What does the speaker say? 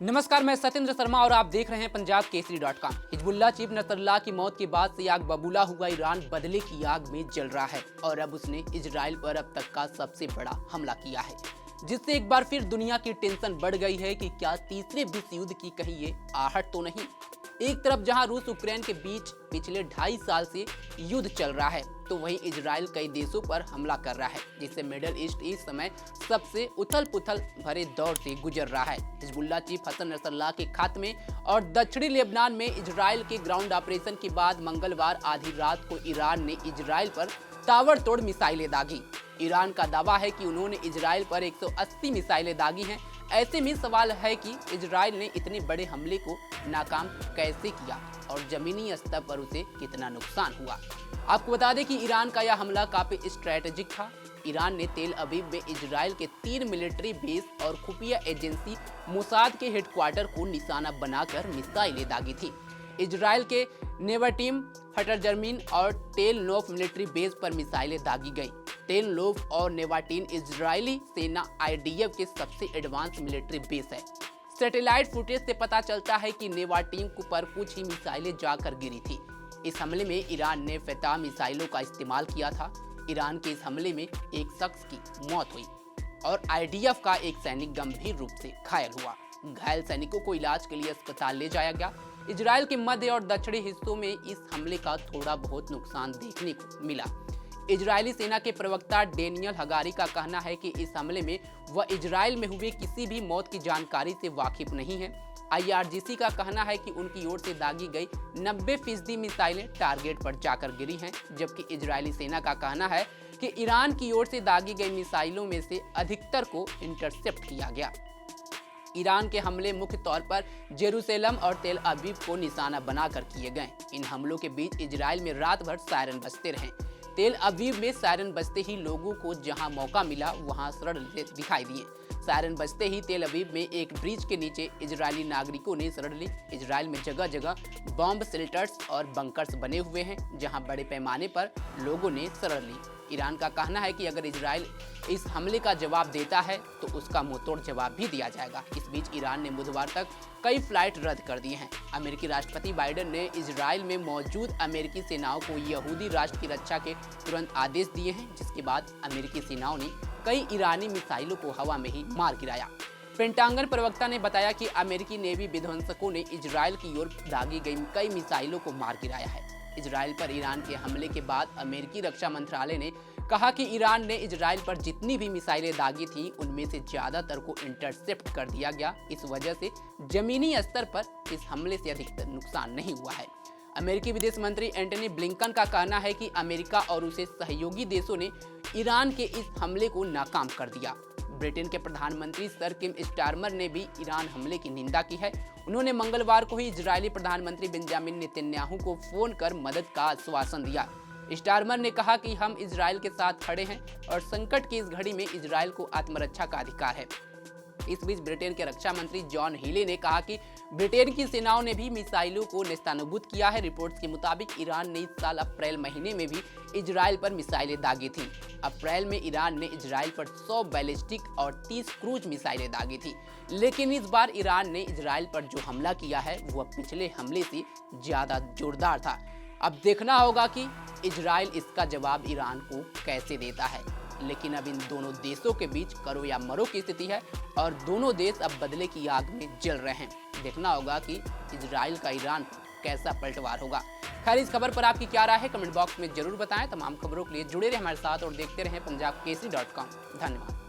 नमस्कार, मैं सत्येंद्र शर्मा और आप देख रहे हैं पंजाब केसरी.com। हिजबुल्लाह चीफ नसरुल्लाह की मौत के बाद से आग बबूला हुआ ईरान बदले की आग में जल रहा है और अब उसने इजराइल पर अब तक का सबसे बड़ा हमला किया है, जिससे एक बार फिर दुनिया की टेंशन बढ़ गई है कि क्या तीसरे विश्व युद्ध की कहीं ये आहट तो नहीं। एक तरफ जहां रूस यूक्रेन के बीच पिछले 2.5 साल से युद्ध चल रहा है, तो वहीं इजराइल कई देशों पर हमला कर रहा है, जिससे मिडिल ईस्ट इस समय सबसे उथल पुथल भरे दौर से गुजर रहा है। हिजबुल्लाह चीफ हसन नसरुल्लाह के खात्मे और दक्षिणी लेबनान में इजराइल के ग्राउंड ऑपरेशन के बाद मंगलवार आधी रात को ईरान ने इजराइल पर ताबड़तोड़ मिसाइलें दागी। ईरान का दावा है कि उन्होंने इजराइल पर 180 मिसाइलें दागी हैं। ऐसे में सवाल है कि इजराइल ने इतने बड़े हमले को नाकाम कैसे किया और जमीनी स्तर पर उसे कितना नुकसान हुआ। आपको बता दें कि ईरान का यह हमला काफी स्ट्रेटेजिक था। ईरान ने तेल अवीव में इजराइल के 3 मिलिट्री बेस और खुफिया एजेंसी मोसाद के हेडक्वार्टर को निशाना बनाकर मिसाइलें दागी थी। इजराइल के नेवाटीम, फटर जर्मीन और टेल नोफ मिलिट्री बेस पर मिसाइलें दागी गई। टेल नोफ और नेवाटीन इजरायली सेना IDF के सबसे एडवांस मिलिट्री बेस है। सैटेलाइट फुटेज से पता चलता है कि नेवाटीम पर कुछ ही मिसाइलें जाकर गिरी थी। इस हमले में ईरान ने फतह मिसाइलों का इस्तेमाल किया था। ईरान के इस हमले में एक शख्स की मौत हुई और IDF का एक सैनिक गंभीर रूप से घायल हुआ। घायल सैनिकों को इलाज के लिए अस्पताल ले जाया गया। इजराइल के मध्य और दक्षिणी हिस्सों में इस हमले का थोड़ा बहुत नुकसान देखने को मिला। इजरायली सेना के प्रवक्ता डेनियल हगारी का कहना है कि इस हमले में वह इजराइल में हुए किसी भी मौत की जानकारी से वाकिफ नहीं है। IRGC का कहना है कि उनकी ओर से दागी गई 90% मिसाइलें टारगेट पर जाकर गिरी हैं, जबकि इजरायली सेना का कहना है कि ईरान की ओर से दागी गई मिसाइलों में से अधिकतर को इंटरसेप्ट किया गया। ईरान के हमले मुख्य तौर पर जेरूसलम और तेल अवीव को निशाना बनाकर किए गए। इन हमलों के बीच इजराइल में रात भर सायरन बजते रहे। तेल अवीव में सायरन बजते ही लोगों को जहां मौका मिला वहां शरण दिखाई दिए। सायरन बजते ही तेल अवीव में एक ब्रिज के नीचे इजरायली नागरिकों ने शरण ली। इजराइल में जगह जगह बॉम्ब शेल्टर्स और बंकर्स बने हुए हैं, जहां बड़े पैमाने पर लोगों ने शरण ली। ईरान का कहना है कि अगर इजराइल इस हमले का जवाब देता है तो उसका मुंहतोड़ जवाब भी दिया जाएगा। इस बीच ईरान ने बुधवार तक कई फ्लाइट रद्द कर दिए हैं। अमेरिकी राष्ट्रपति बाइडेन ने इजराइल में मौजूद अमेरिकी सेनाओं को यहूदी राष्ट्र की रक्षा के तुरंत आदेश दिए हैं, जिसके बाद अमेरिकी सेनाओं ने कई ईरानी मिसाइलों को हवा में ही मार गिराया। पेंटागन प्रवक्ता ने बताया कि अमेरिकी नेवी विध्वंसकों ने इजराइल की ओर दागी गई कई मिसाइलों को मार गिराया है। इजराइल पर ईरान के हमले के बाद अमेरिकी रक्षा मंत्रालय ने कहा कि ईरान ने इजराइल पर जितनी भी मिसाइलें दागी थीं, उनमें से ज्यादातर को इंटरसेप्ट कर दिया गया। इस वजह से जमीनी स्तर पर इस हमले से अधिक नुकसान नहीं हुआ है। अमेरिकी विदेश मंत्री एंटनी ब्लिंकन का कहना है कि अमेरिका और उसे सहयोगी देशों ने ईरान के इस हमले को नाकाम कर दिया। ब्रिटेन के प्रधानमंत्री सर किम स्टारमर ने भी ईरान हमले की निंदा की है। उन्होंने मंगलवार को ही इजरायली प्रधानमंत्री बेंजामिन नेतन्याहू को फोन कर मदद का आश्वासन दिया। स्टारमर ने कहा कि हम इजराइल के साथ खड़े हैं और संकट की इस घड़ी में इजराइल को आत्मरक्षा का अधिकार है। इस बीच ब्रिटेन के रक्षा मंत्री जॉन हीले ने कहा कि ब्रिटेन की सेनाओं ने भी मिसाइलों को नेस्तनाबूद किया है। रिपोर्ट्स के मुताबिक ईरान ने इस साल अप्रैल महीने में भी इजराइल पर मिसाइलें दागी थी। अप्रैल में ईरान ने इजराइल पर 100 बैलिस्टिक और 30 क्रूज मिसाइलें दागी थी, लेकिन इस बार ईरान ने इजराइल पर जो हमला किया है वह पिछले हमले से ज्यादा जोरदार था। अब देखना होगा कि इजराइल इसका जवाब ईरान को कैसे देता है। लेकिन अब इन दोनों देशों के बीच करो या मरो की स्थिति है और दोनों देश अब बदले की आग में जल रहे हैं। देखना होगा कि इजराइल का ईरान पर कैसा पलटवार होगा। खैर, इस खबर पर आपकी क्या राय है, कमेंट बॉक्स में जरूर बताएं। तमाम खबरों के लिए जुड़े रहे हमारे साथ और देखते रहें पंजाब केसरी.com। धन्यवाद।